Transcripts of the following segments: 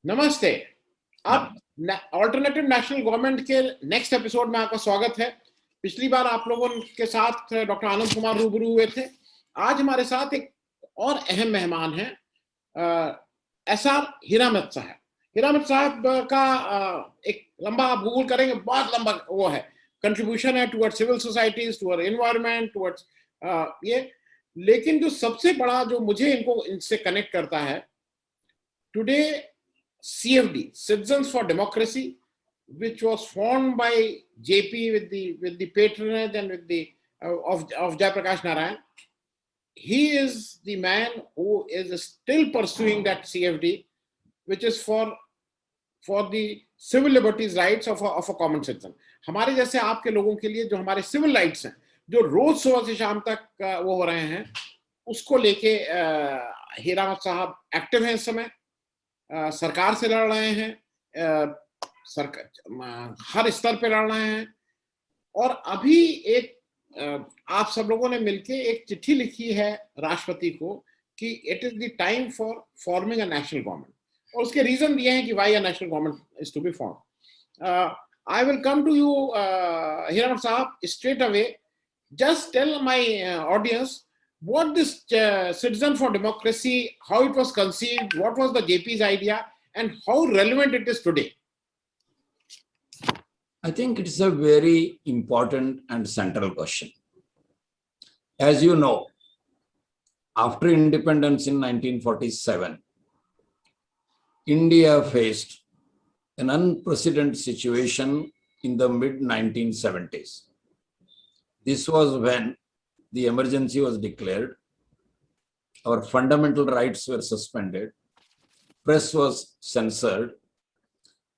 नमस्ते। आप alternative national government के नेक्स्ट एपिसोड में आपका स्वागत है। पिछली बार आप लोगों के साथ डॉक्टर आनंद कुमार रूबरू हुए थे। आज हमारे साथ एक और अहम मेहमान हैं, SR हीरामत साहब। हीरामत साहब का एक लंबा आप गूगल करेंगे, बहुत लंबा वो है, कंट्रीब्यूशन है towards civil societies, towards environment, towards ये। लेकिन जो सबसे बड़ा जो मुझे इनसे कनेक्ट करता है, today CFD, Citizens for Democracy, which was formed by JP with the patronage and with the of Jai Prakash Narain. He is the man who is still pursuing that CFD, which is for the civil liberties rights of a common citizen. हमारे जैसे आपके लोगों के लिए जो हमारे civil rights हैं, जो रोज सुबह से शाम तक वो हो रहे हैं, उसको लेके हीरामत साहब एक्टिव हैं इस समय। सरकार से लड़ रहे हैं, हर स्तर पे लड़ रहे हैं। और अभी एक आप सब लोगों ने मिलके एक चिट्ठी लिखी है राष्ट्रपति को कि it is the time for forming a national government, और उसके रीजन दिए हैं कि why a national government is to be form. I will come to you हीरामत साहब straight away. Just tell my audience what this Citizen for Democracy, how it was conceived, what was the JP's idea, and how relevant it is today. I think it's a very important and central question. As you know, after independence in 1947, India faced an unprecedented situation in the mid-1970s. This was when the emergency was declared, our fundamental rights were suspended, press was censored,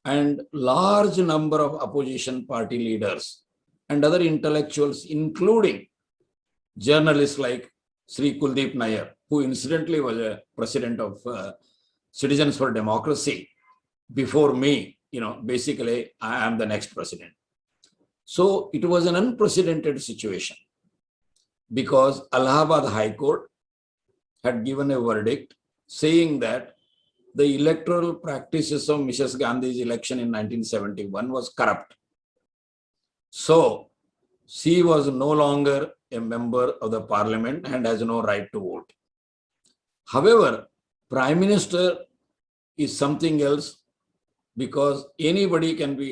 and large number of opposition party leaders and other intellectuals, including journalists like Sri Kuldip Nayyar, who incidentally was a president of Citizens for Democracy before me, basically I am the next president. So it was an unprecedented situation, because Allahabad High Court had given a verdict saying that the electoral practices of Mrs. Gandhi's election in 1971 was corrupt. So she was no longer a member of the parliament and has no right to vote. However, Prime Minister is something else, because anybody can be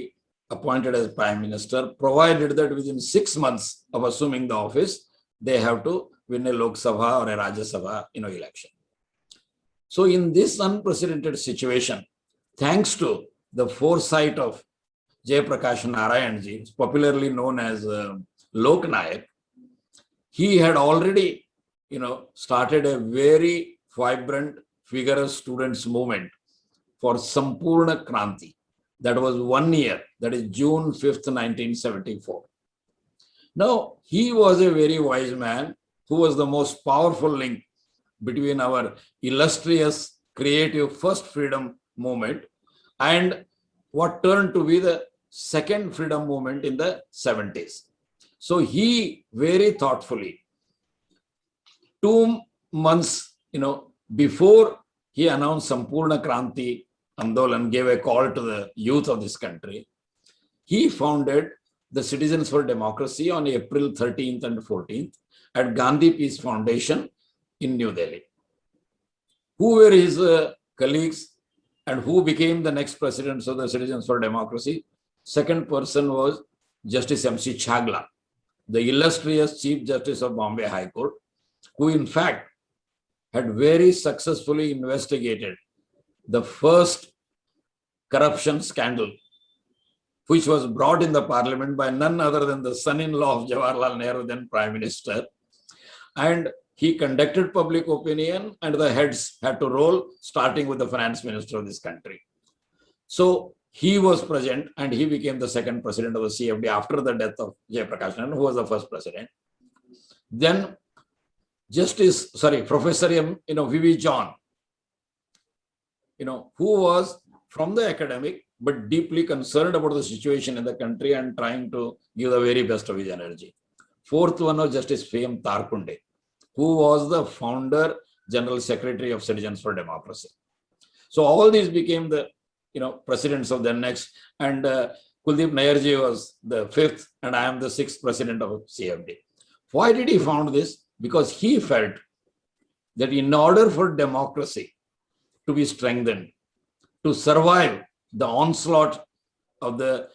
appointed as Prime Minister, provided that within 6 months of assuming the office, they have to win a Lok Sabha or a Rajya Sabha election. So in this unprecedented situation, thanks to the foresight of Jai Prakash Narain ji, popularly known as Loknayak, he had already started a very vibrant, vigorous students movement for Sampurna Kranti. That was 1 year, that is June 5th, 1974. Now, he was a very wise man who was the most powerful link between our illustrious, creative first freedom movement and what turned to be the second freedom movement in the 70s. So he very thoughtfully, 2 months before he announced Sampurna Kranti Andolan, gave a call to the youth of this country, he founded the Citizens for Democracy on April 13th and 14th at Gandhi Peace Foundation in New Delhi. Who were his colleagues and who became the next presidents of the Citizens for Democracy? Second person was Justice M.C. Chagla, the illustrious Chief Justice of Bombay High Court, who in fact had very successfully investigated the first corruption scandal, which was brought in the parliament by none other than the son-in-law of Jawaharlal Nehru, then Prime Minister. And he conducted public opinion, and the heads had to roll, starting with the finance minister of this country. So he was present, and he became the second president of the CFD after the death of Jai Prakash Narain, who was the first president. Then Professor V.V. John, who was from the academic, but deeply concerned about the situation in the country and trying to give the very best of his energy. Fourth one was Justice F.M. Tarkunde, who was the founder, General Secretary of Citizens for Democracy. So all these became the presidents of the next. And Kuldip Nayyar ji was the 5th, and I am the 6th president of CFD. Why did he found this? Because he felt that in order for democracy to be strengthened, to survive the onslaught of the,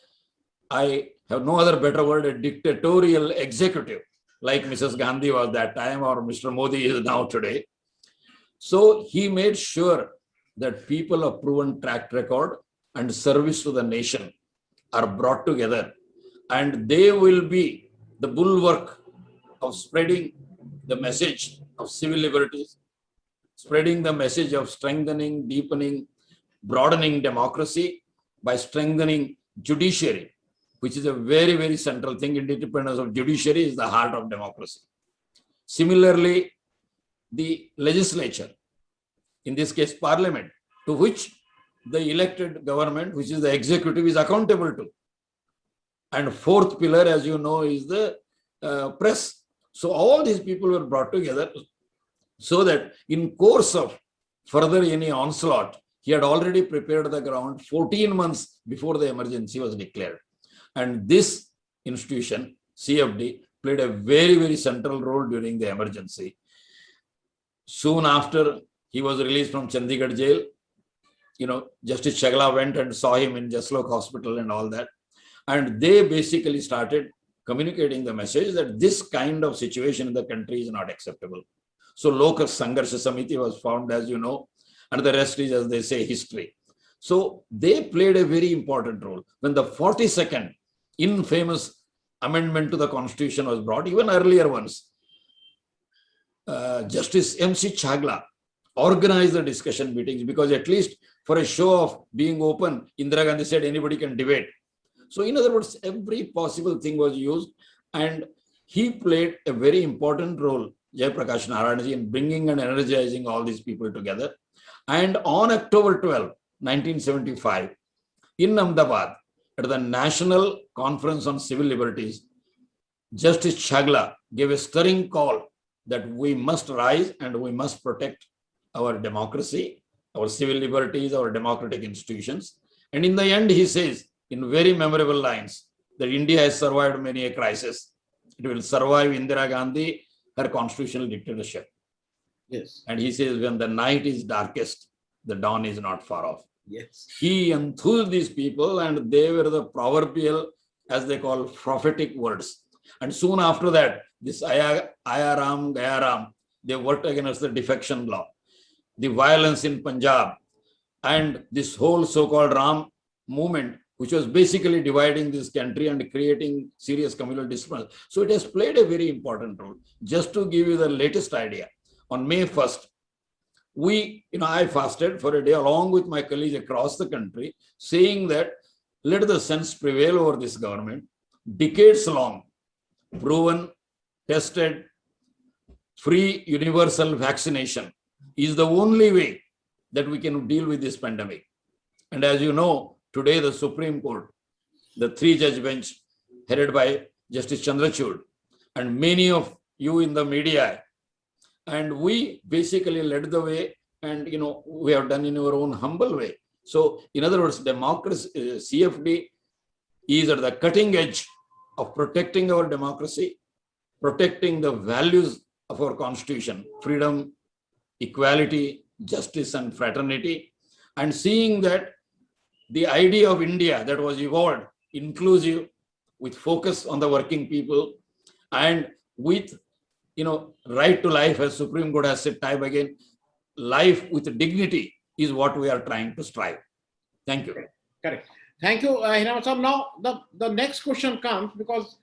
I have no other better word, a dictatorial executive, like Mrs. Gandhi was that time or Mr. Modi is now today. So he made sure that people of proven track record and service to the nation are brought together, and they will be the bulwark of spreading the message of civil liberties, spreading the message of strengthening, deepening, broadening democracy by strengthening judiciary, which is a very, very central thing. Independence of judiciary is the heart of democracy. Similarly, the legislature, in this case parliament, to which the elected government, which is the executive, is accountable to. And fourth pillar, as you know, is the press. So all these people were brought together so that in course of further any onslaught, he had already prepared the ground 14 months before the emergency was declared. And this institution, CFD, played a very, very central role during the emergency. Soon after he was released from Chandigarh jail, Justice Chagla went and saw him in Jaslok Hospital and all that. And they basically started communicating the message that this kind of situation in the country is not acceptable. So Lok Sangharsha Samiti was formed, as you know, and the rest is, as they say, history. So they played a very important role. When the 42nd infamous amendment to the constitution was brought, even earlier ones, Justice M.C. Chagla organized the discussion meetings, because at least for a show of being open, Indira Gandhi said anybody can debate. So in other words, every possible thing was used, and he played a very important role, Jai Prakash Narain, in bringing and energizing all these people together. And on October 12, 1975, in Ahmedabad, at the National Conference on Civil Liberties, Justice Chagla gave a stirring call that we must rise and we must protect our democracy, our civil liberties, our democratic institutions. And in the end, he says, in very memorable lines, that India has survived many a crisis. It will survive Indira Gandhi, her constitutional dictatorship. Yes. And he says, when the night is darkest, the dawn is not far off. Yes. He enthused these people, and they were the proverbial, as they call, prophetic words. And soon after that, this Ayaram, Gayaram, they worked against the defection law, the violence in Punjab, and this whole so-called Ram movement, which was basically dividing this country and creating serious communal disturbance. So it has played a very important role. Just to give you the latest idea, on May 1st, I fasted for a day along with my colleagues across the country, saying that let the sense prevail over this government. Decades long, proven, tested, free universal vaccination is the only way that we can deal with this pandemic. And as you know, today the Supreme Court, the 3-judge bench headed by Justice Chandrachud, and many of you in the media, and we basically led the way, and we have done in our own humble way. So in other words, democracy, CFD is at the cutting edge of protecting our democracy, protecting the values of our constitution, freedom, equality, justice, and fraternity, and seeing that the idea of India that was evolved, inclusive, with focus on the working people, and with right to life, as Supreme Court has said time again, life with dignity is what we are trying to strive. Thank you. Correct. Thank you, Hiremath sir. Now, the next question comes, because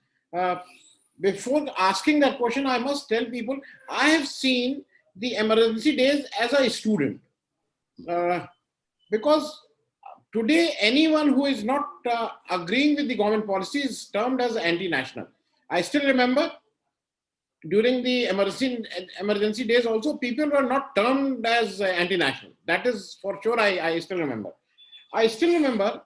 before asking that question, I must tell people, I have seen the emergency days as a student. Because today, anyone who is not agreeing with the government policy is termed as anti-national. I still remember during the emergency days also, people were not termed as anti-national. That is for sure, I still remember. I still remember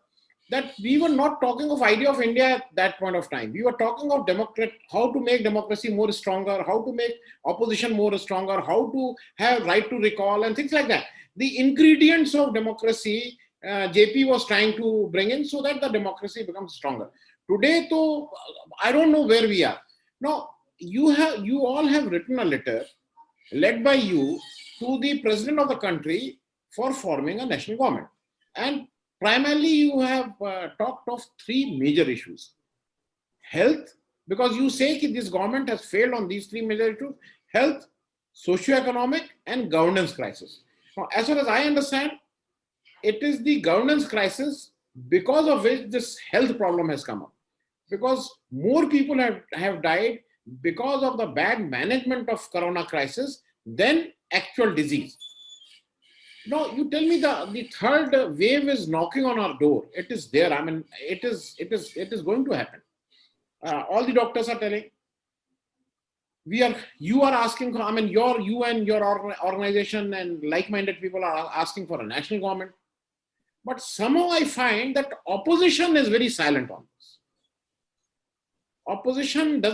that we were not talking of idea of India at that point of time. We were talking of how to make democracy more stronger, how to make opposition more stronger, how to have right to recall and things like that. The ingredients of democracy JP was trying to bring in so that the democracy becomes stronger. Today, though, I don't know where we are. Now, you all have written a letter led by you to the president of the country for forming a national government. And primarily, you have talked of three major issues. Health, because you say that this government has failed on these three major issues: health, socio-economic, and governance crisis. Now, as far as I understand, it is the governance crisis because of which this health problem has come up. Because more people have died because of the bad management of corona crisis than actual disease. Now, you tell me the third wave is knocking on our door. It is there. I mean, it is going to happen. All the doctors are telling. You are asking for, I mean, you and your organization and like-minded people are asking for a national government. But somehow I find that opposition is very silent on this. Opposition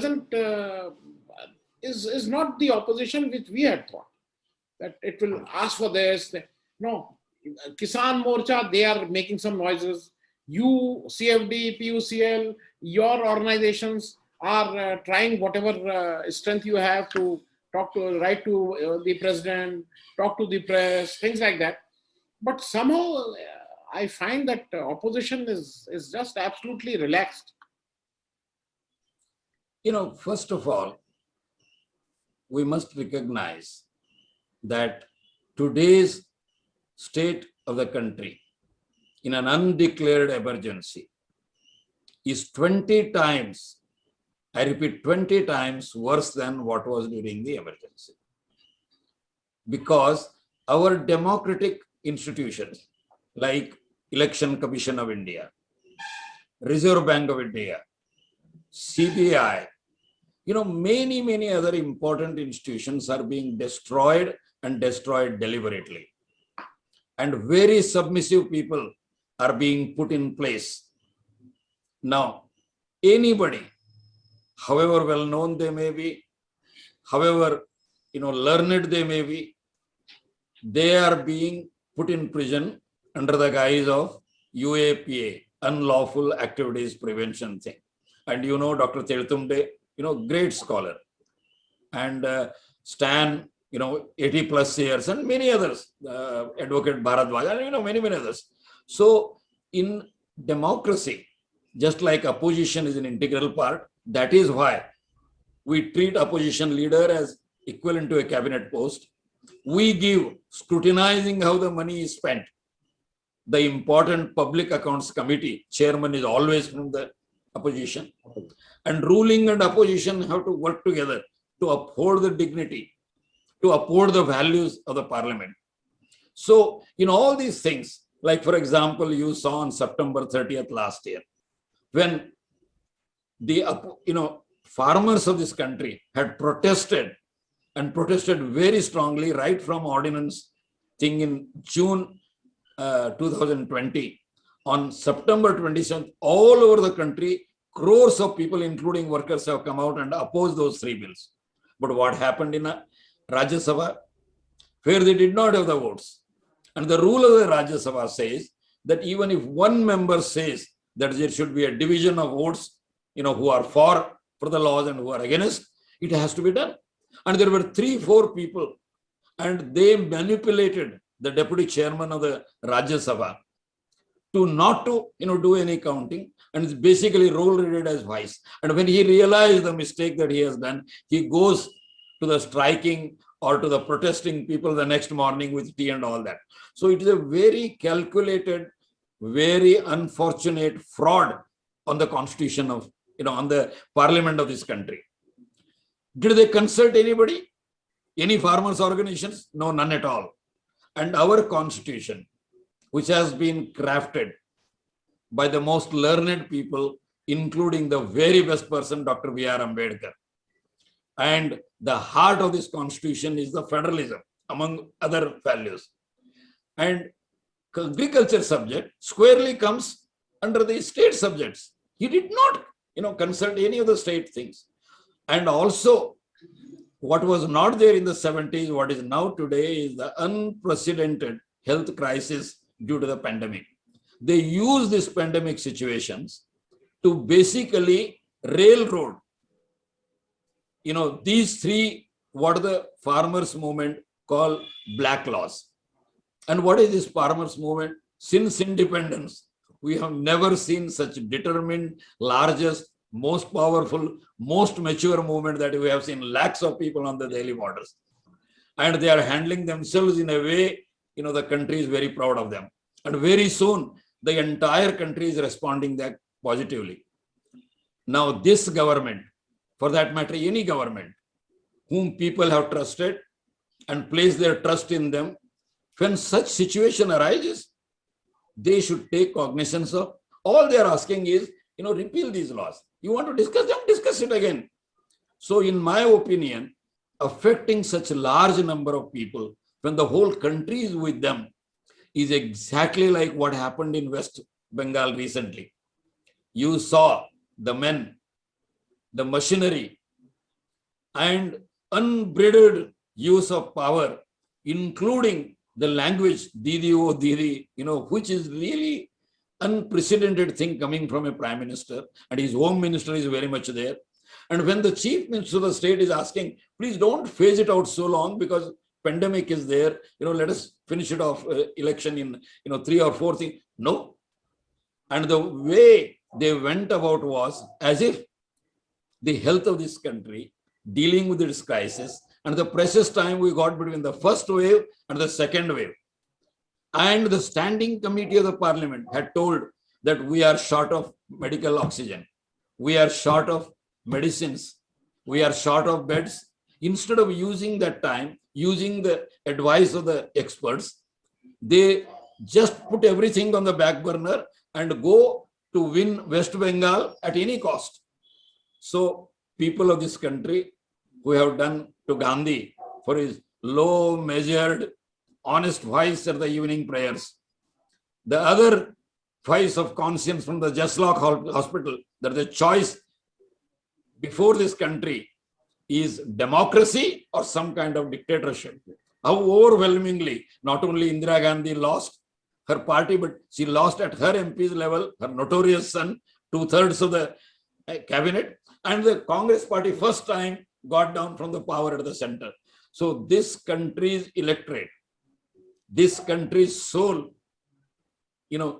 is not the opposition which we had thought, that it will ask for this. No, Kisan Morcha, they are making some noises. You, CFD, PUCL, your organizations are trying whatever strength you have to write to the president, talk to the press, things like that. But somehow I find that opposition is just absolutely relaxed. First of all, we must recognize that today's state of the country in an undeclared emergency is 20 times, I repeat, 20 times worse than what was during the emergency. Because our democratic institutions like Election Commission of India, Reserve Bank of India, CBI, many other important institutions are being destroyed and destroyed deliberately. And very submissive people are being put in place. Now, anybody, however well known they may be, however learned they may be, they are being put in prison under the guise of UAPA, Unlawful Activities Prevention thing. And Dr. Tarkunde, great scholar, and Stan, 80 plus years, and many others, Advocate Bharadwaj, and many others. So in democracy, just like opposition is an integral part, that is why we treat opposition leader as equivalent to a cabinet post. We give, scrutinizing how the money is spent. The important Public Accounts Committee chairman is always from the opposition. And ruling and opposition have to work together to uphold the dignity, to uphold the values of the parliament. So in all these things, like for example, you saw on September 30th last year, when the farmers of this country had protested and protested very strongly right from ordinance thing in June 2020. On September 27th, all over the country, crores of people, including workers, have come out and opposed those three bills. But what happened in Rajya Sabha, where they did not have the votes? And the rule of the Rajya Sabha says that even if one member says that there should be a division of votes, who are for the laws and who are against, it has to be done. And there were 3-4 people, and they manipulated the deputy chairman of the Rajya Sabha to not to do any counting, and basically rolled it as vice. And when he realized the mistake that he has done, he goes to the striking or to the protesting people the next morning with tea and all that. So it is a very calculated, very unfortunate fraud on the constitution of, on the parliament of this country. Did they consult anybody? Any farmers' organizations? No, none at all. And our constitution, which has been crafted by the most learned people, including the very best person, Dr. B.R. Ambedkar. And the heart of this constitution is the federalism, among other values. And agriculture subject squarely comes under the state subjects. He did not, consult any of the state things. And also, what was not there in the 70s, what is now today, is the unprecedented health crisis due to the pandemic. they use these pandemic situations to basically railroad, these three, what the farmers movement call black laws. And what is this farmers movement? Since independence, we have never seen such determined, largest, most powerful, most mature movement that we have seen lakhs of people on the daily borders. And they are handling themselves in a way, the country is very proud of them. And very soon, the entire country is responding that positively. Now, this government, for that matter, any government, whom people have trusted and placed their trust in them, when such situation arises, they should take cognizance of. All they are asking is, repeal these laws. You want to discuss them, discuss it again. So in my opinion, affecting such a large number of people, when the whole country is with them, is exactly like what happened in West Bengal recently. You saw the men, the machinery, and unbridled use of power, including the language, Didi o Didi, which is really unprecedented thing coming from a prime minister, and his home minister is very much there. And when the chief minister of the state is asking, please don't phase it out so long because pandemic is there, let us finish it off election in, 3 or 4 things. No. And the way they went about was as if the health of this country, dealing with this crisis, and the precious time we got between the first wave and the second wave. And the standing committee of the parliament had told that we are short of medical oxygen. We are short of medicines. We are short of beds. Instead of using that time, using the advice of the experts, they just put everything on the back burner and go to win West Bengal at any cost. So people of this country who have done to Gandhi for his low, measured, honest voice at the evening prayers. The other voice of conscience from the Jaslock Hospital, that the choice before this country is democracy or some kind of dictatorship. How overwhelmingly, not only Indira Gandhi lost her party, but she lost at her MP's level, her notorious son, 2/3 of the cabinet, and the Congress party first time got down from the power at the center. So this country's electorate, this country's soul,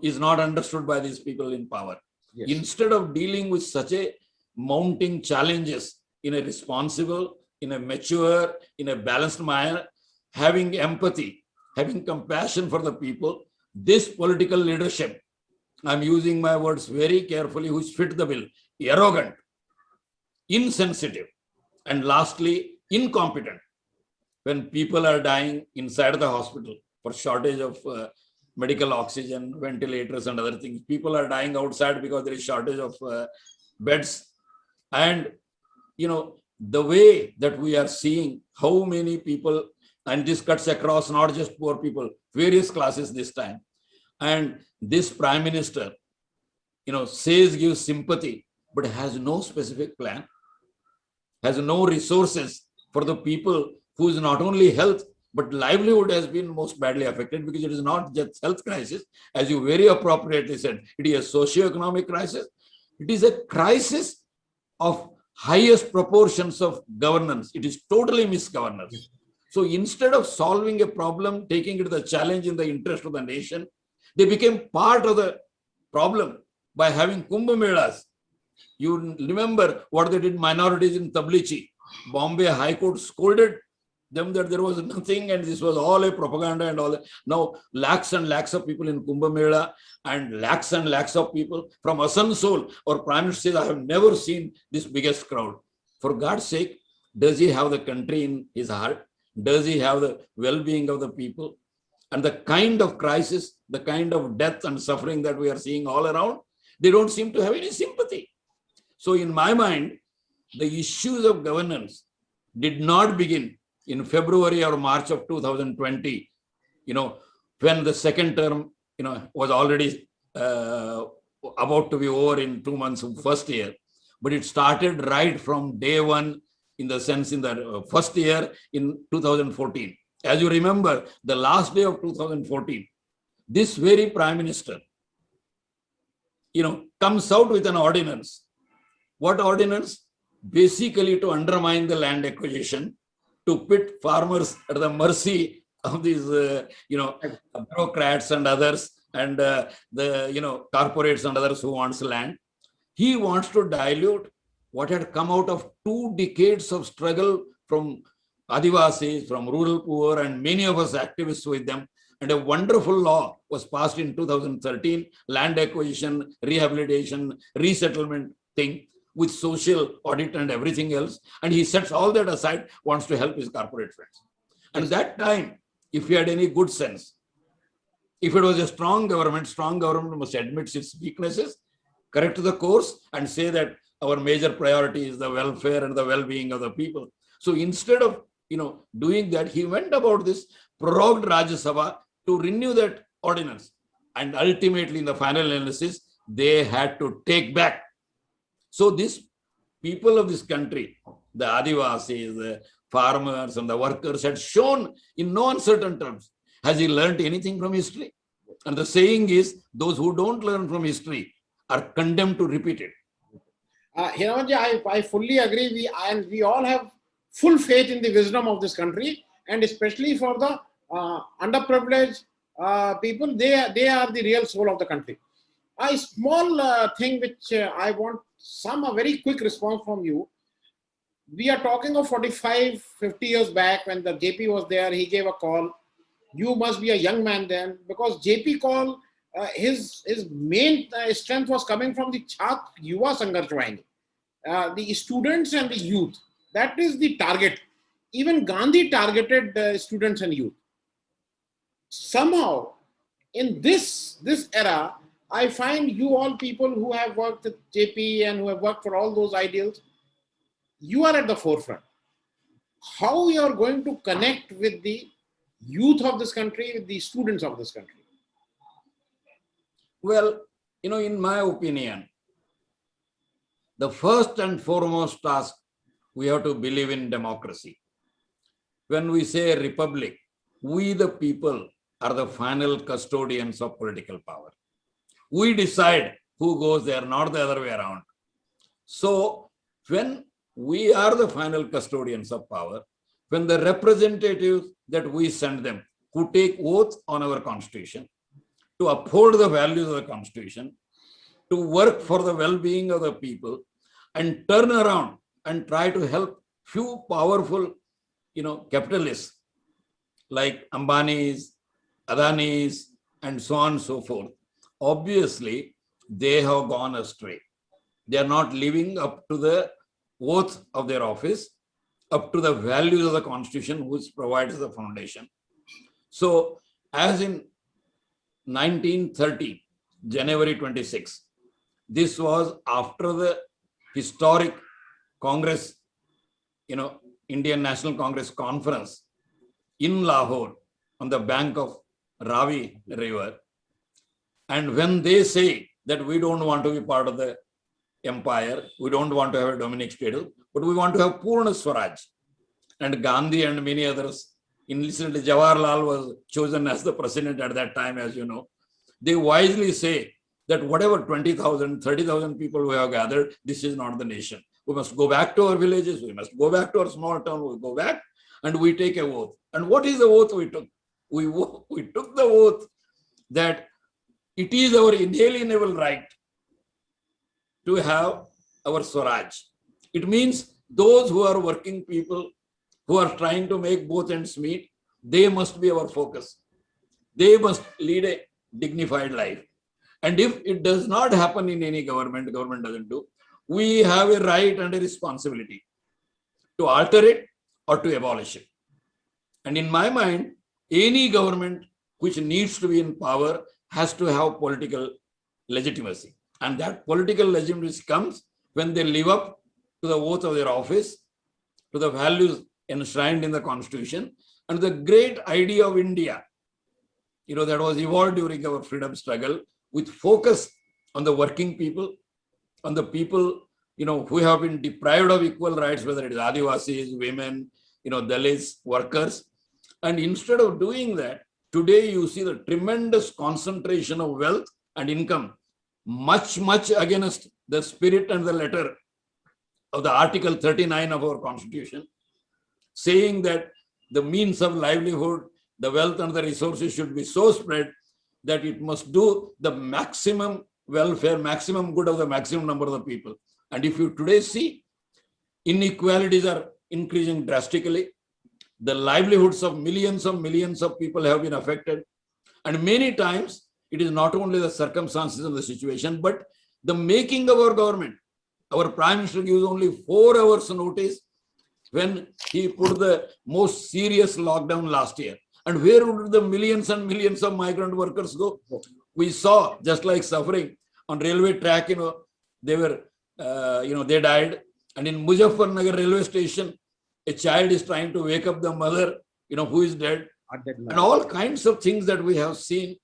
is not understood by these people in power. Yes. Instead of dealing with such a mounting challenges in a responsible, in a mature, in a balanced manner, having empathy, having compassion for the people, this political leadership, I'm using my words very carefully, which fit the bill, arrogant, insensitive, and lastly, incompetent. When people are dying inside the hospital for shortage of medical oxygen, ventilators, and other things, people are dying outside because there is shortage of beds. And, the way that we are seeing how many people, and this cuts across not just poor people, various classes this time. And this prime minister, says gives sympathy, but has no specific plan, has no resources for the people whose not only health, but livelihood has been most badly affected, because it is not just health crisis, as you very appropriately said, it is a socio-economic crisis. It is a crisis of highest proportions of governance. It is totally misgovernance. So instead of solving a problem, taking it the challenge in the interest of the nation, they became part of the problem by having Kumbh Melas. You remember what they did minorities in Tablichi. Bombay High Court scolded them that there was nothing and this was all a propaganda and all that. Now lakhs and lakhs of people in Kumbh Mela and lakhs of people from Asansol, or Prime Minister says, I have never seen this biggest crowd. For God's sake, does he have the country in his heart? Does he have the well-being of the people? And the kind of crisis, the kind of death and suffering that we are seeing all around, they don't seem to have any sympathy. So in my mind, the issues of governance did not begin in February or March of 2020, when the second term, was already about to be over in 2 months of first year. But it started right from day one, in the sense in the first year in 2014. As you remember, the last day of 2014, this very Prime Minister comes out with an ordinance. What ordinance? Basically to undermine the land acquisition, to put farmers at the mercy of these, bureaucrats and others, and the corporates and others who wants land. He wants to dilute what had come out of 2 decades of struggle from Adivasis, from rural poor, and many of us activists with them. And a wonderful law was passed in 2013, land acquisition, rehabilitation, resettlement thing with social audit and everything else. And he sets all that aside, wants to help his corporate friends. And that time, if he had any good sense, if it was a strong government must admit its weaknesses, correct the course, and say that our major priority is the welfare and the well-being of the people. So instead of doing that, he went about this, prorogued Rajya Sabha to renew that ordinance. And ultimately, in the final analysis, they had to take back. So these people of this country, the Adivasis, the farmers and the workers, had shown in no uncertain terms, has he learned anything from history? And the saying is, those who don't learn from history are condemned to repeat it. Hiremath, I fully agree. We all have full faith in the wisdom of this country, and especially for the underprivileged people, they are the real soul of the country. A small thing which I want a very quick response from you. We are talking of 45, 50 years back when the JP was there. He gave a call. You must be a young man then, because JP call, his main strength was coming from the Chhat Yuva Sangharsh Vahini, the students and the youth. That is the target. Even Gandhi targeted students and youth. Somehow, in this era, I find you all people who have worked with JP and who have worked for all those ideals, you are at the forefront. How you are going to connect with the youth of this country, with the students of this country? Well, in my opinion, the first and foremost task, we have to believe in democracy. When we say republic, we the people are the final custodians of political power. We decide who goes there, not the other way around. So when we are the final custodians of power, when the representatives that we send them, who take oath on our constitution, to uphold the values of the constitution, to work for the well-being of the people, and turn around and try to help few powerful, capitalists like Ambani's, Adani's, and so on and so forth. Obviously, they have gone astray. They are not living up to the oath of their office, up to the values of the constitution, which provides the foundation. So, as in 1930, January 26, this was after the historic Congress, Indian National Congress conference in Lahore on the bank of Ravi River. And when they say that we don't want to be part of the empire, we don't want to have a Dominic status, but we want to have Purna Swaraj. And Gandhi and many others, incidentally Jawaharlal was chosen as the president at that time, as you know. They wisely say that whatever 20,000, 30,000 people we have gathered, this is not the nation. We must go back to our villages, we must go back to our small town, we go back and we take a oath. And what is the oath we took? We took the oath that it is our inalienable right to have our Swaraj. It means those who are working people, who are trying to make both ends meet, they must be our focus. They must lead a dignified life. And if it does not happen in any government doesn't do, we have a right and a responsibility to alter it or to abolish it. And in my mind, any government which needs to be in power has to have political legitimacy. And that political legitimacy comes when they live up to the oath of their office, to the values enshrined in the constitution, and the great idea of India, that was evolved during our freedom struggle, with focus on the working people, on the people, who have been deprived of equal rights, whether it is Adivasis, women, Dalits, workers. And instead of doing that, today you see the tremendous concentration of wealth and income much against the spirit and the letter of the Article 39 of our Constitution, saying that the means of livelihood, the wealth and the resources should be so spread that it must do the maximum welfare, maximum good of the maximum number of the people. And if you today see, inequalities are increasing drastically. The livelihoods of millions of people have been affected. And many times, it is not only the circumstances of the situation, but the making of our government. Our Prime Minister gives only 4 hours notice when he put the most serious lockdown last year. And where would the millions and millions of migrant workers go? We saw, just like suffering on railway track, they were, they died. And in Muzaffarnagar railway station, a child is trying to wake up the mother, who is dead. And all kinds of things that we have seen.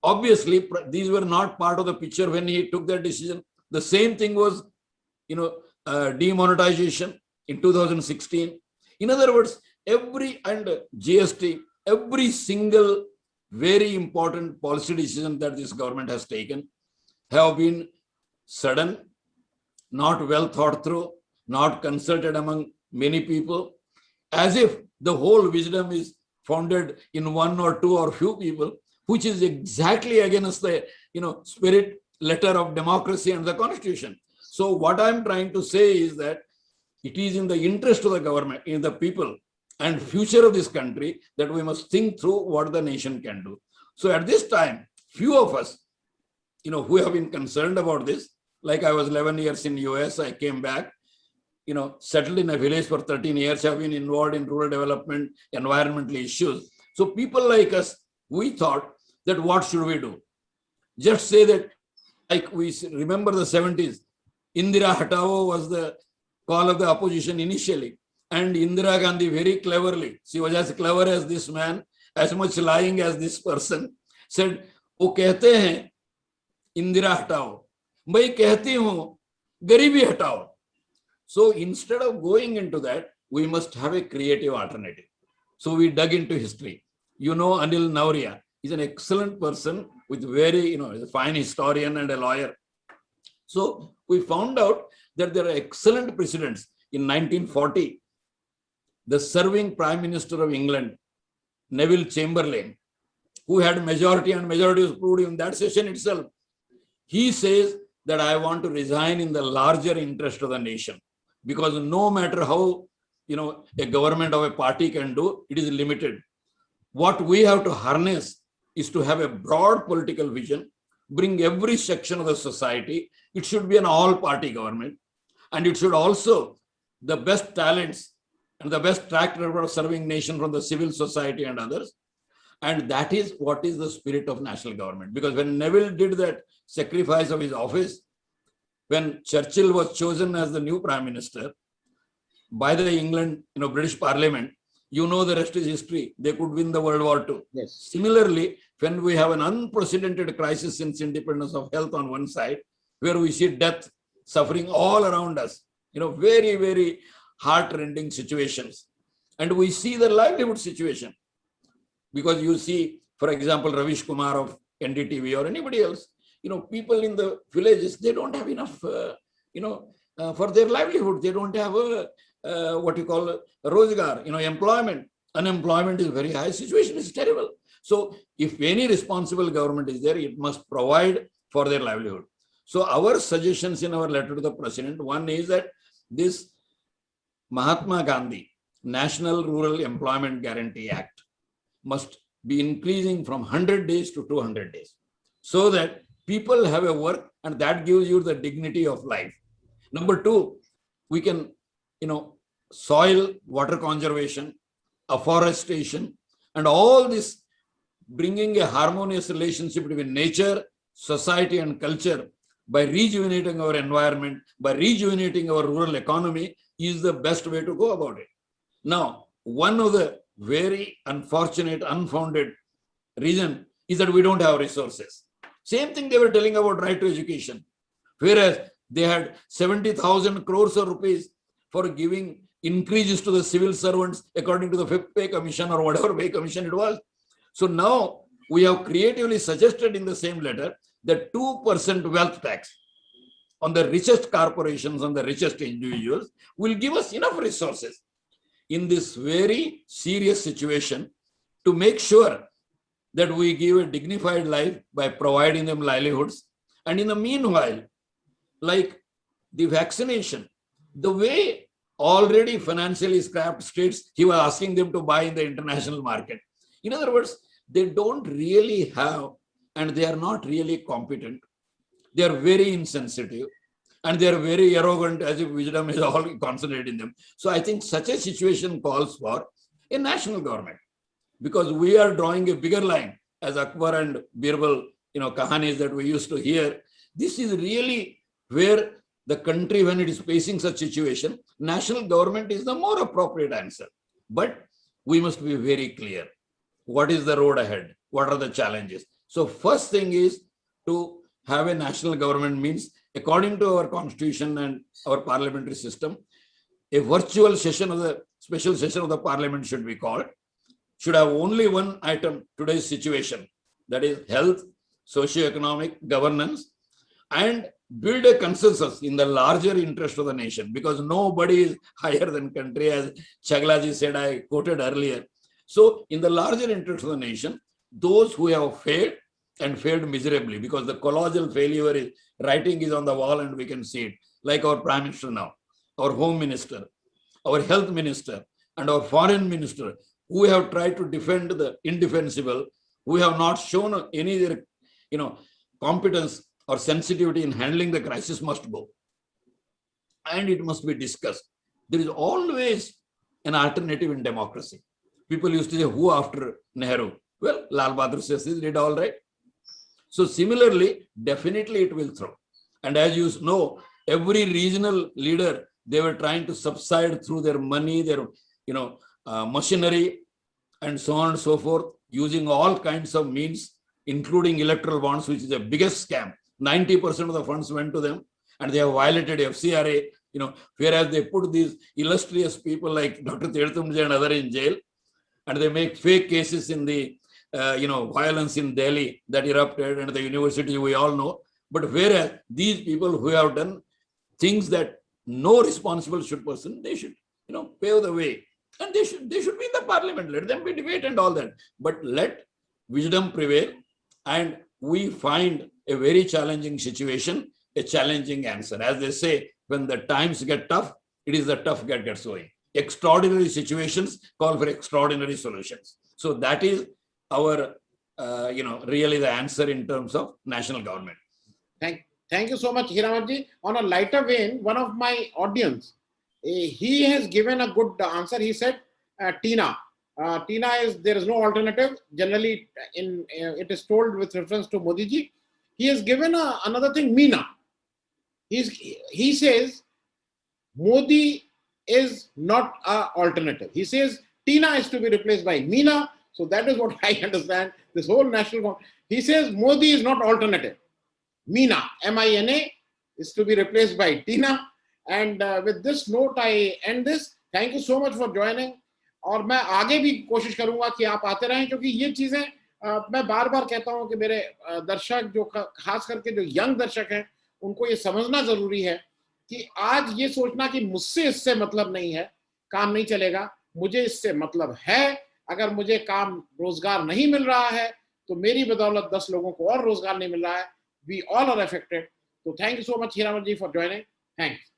Obviously, these were not part of the picture when he took that decision. The same thing was, demonetization in 2016. In other words, GST, every single very important policy decision that this government has taken have been sudden, not well thought through, not consulted among many people, as if the whole wisdom is founded in 1 or 2 or few people, which is exactly against the spirit, letter of democracy and the Constitution. So what I'm trying to say is that it is in the interest of the government, in the people and future of this country, that we must think through what the nation can do. So at this time, few of us, who have been concerned about this, like I was 11 years in US, I came back, settled in a village for 13 years, have been involved in rural development, environmental issues. So people like us, we thought that what should we do? Just say that, like we remember the 70s, Indira Hatao was the call of the opposition initially. And Indira Gandhi very cleverly, she was as clever as this man, as much lying as this person, said, "वो कहते हैं इंदिरा हटाओ, मैं कहती हूँ गरीबी हटाओ." So instead of going into that, we must have a creative alternative. So we dug into history. Anil Nauria is an excellent person with very, a fine historian and a lawyer. So we found out that there are excellent precedents. In 1940, the serving Prime Minister of England, Neville Chamberlain, who had majority, and majority was proved in that session itself, he says that I want to resign in the larger interest of the nation, because no matter how a government of a party can do, it is limited. What we have to harness is to have a broad political vision, bring every section of the society. It should be an all-party government, and it should also the best talents and the best track record of serving nation from the civil society and others. And that is what is the spirit of national government. Because when Neville did that sacrifice of his office, when Churchill was chosen as the new Prime Minister by the England, British Parliament, the rest is history. They could win the World War II. Yes. Similarly, when we have an unprecedented crisis since independence of health on one side, where we see death, suffering all around us, very, very heart-rending situations. And we see the livelihood situation. Because you see, for example, Ravish Kumar of NDTV or anybody else, people in the villages, they don't have enough, for their livelihood. They don't have what you call rozgar, employment. Unemployment is very high. Situation is terrible. So if any responsible government is there, it must provide for their livelihood. So our suggestions in our letter to the President, one is that this Mahatma Gandhi National Rural Employment Guarantee Act must be increasing from 100 days to 200 days, so that people have a work, and that gives you the dignity of life. Number 2, we can, soil water conservation, afforestation, and all this, bringing a harmonious relationship between nature, society, and culture by rejuvenating our environment, by rejuvenating our rural economy, is the best way to go about it. Now, one of the very unfortunate, unfounded reason is that we don't have resources. Same thing they were telling about right to education, whereas they had 70,000 crores of rupees for giving increases to the civil servants according to the 5th pay commission or whatever pay commission it was. So now we have creatively suggested in the same letter the 2% wealth tax on the richest corporations, on the richest individuals, will give us enough resources in this very serious situation to make sure that we give a dignified life by providing them livelihoods. And in the meanwhile, like the vaccination, the way already financially scrapped states, he was asking them to buy in the international market. In other words, they don't really have, and they are not really competent. They are very insensitive, and they are very arrogant, as if wisdom is all concentrated in them. So I think such a situation calls for a national government, because we are drawing a bigger line, as Akbar and Birbal, kahanis that we used to hear. This is really where the country, when it is facing such situation, national government is the more appropriate answer. But we must be very clear. What is the road ahead? What are the challenges? So first thing is to have a national government means, according to our constitution and our parliamentary system, a virtual session of the special session of the parliament should be called, should have only one item, today's situation, that is health, socio-economic, governance, and build a consensus in the larger interest of the nation, because nobody is higher than country, as Chagla ji said, I quoted earlier. So in the larger interest of the nation, those who have failed and failed miserably, because the colossal failure is, writing is on the wall and we can see it, like our Prime Minister now, our Home Minister, our Health Minister, and our Foreign Minister, who have tried to defend the indefensible, who have not shown any competence or sensitivity in handling the crisis, must go. And it must be discussed. There is always an alternative in democracy. People used to say, who after Nehru? Well, Lal Bahadur Shastri did all right. So similarly, definitely it will throw. And as you know, every regional leader, they were trying to subside through their money, their machinery, and so on and so forth, using all kinds of means, including electoral bonds, which is the biggest scam. 90% of the funds went to them, and they have violated FCRA, whereas they put these illustrious people like Dr. Tirthumji and others in jail, and they make fake cases in the violence in Delhi that erupted, and the university we all know. But whereas these people who have done things that no responsible person, they should pave the way, and they should be in the parliament. Let them be debate and all that, but let wisdom prevail, and we find a very challenging situation a challenging answer. As they say, when the times get tough, it is the tough that gets going. Extraordinary situations call for extraordinary solutions. So that is our, really the answer in terms of national government. Thank you so much, Hiremath ji. On a lighter vein, one of my audience, he has given a good answer. He said, Tina. Tina is, there is no alternative. Generally, it is told with reference to Modi ji. He has given another thing, Meena. He says, Modi is not an alternative. He says, Tina is to be replaced by Meena. So that is what I understand. This whole national, he says, Modi is not alternative. Meena, M-I-N-A, is to be replaced by Tina. And with this note, I end this. Thank you so much for joining. और मैं आगे भी कोशिश करूंगा कि आप आते रहें, क्योंकि ये चीजें मैं बार बार कहता हूं कि मेरे दर्शक, जो खास करके जो यंग दर्शक हैं, उनको ये समझना जरूरी है कि आज ये सोचना कि मुझसे इससे मतलब नहीं है, काम नहीं चलेगा, मुझे इससे मतलब है। अगर मुझे काम रोजगार नहीं मिल रहा है तो मेरी बदौलत 10 लोगों को और रोजगार नहीं मिल रहा है। We all are affected. So thank you so much, Hiremath ji, for joining. Thanks.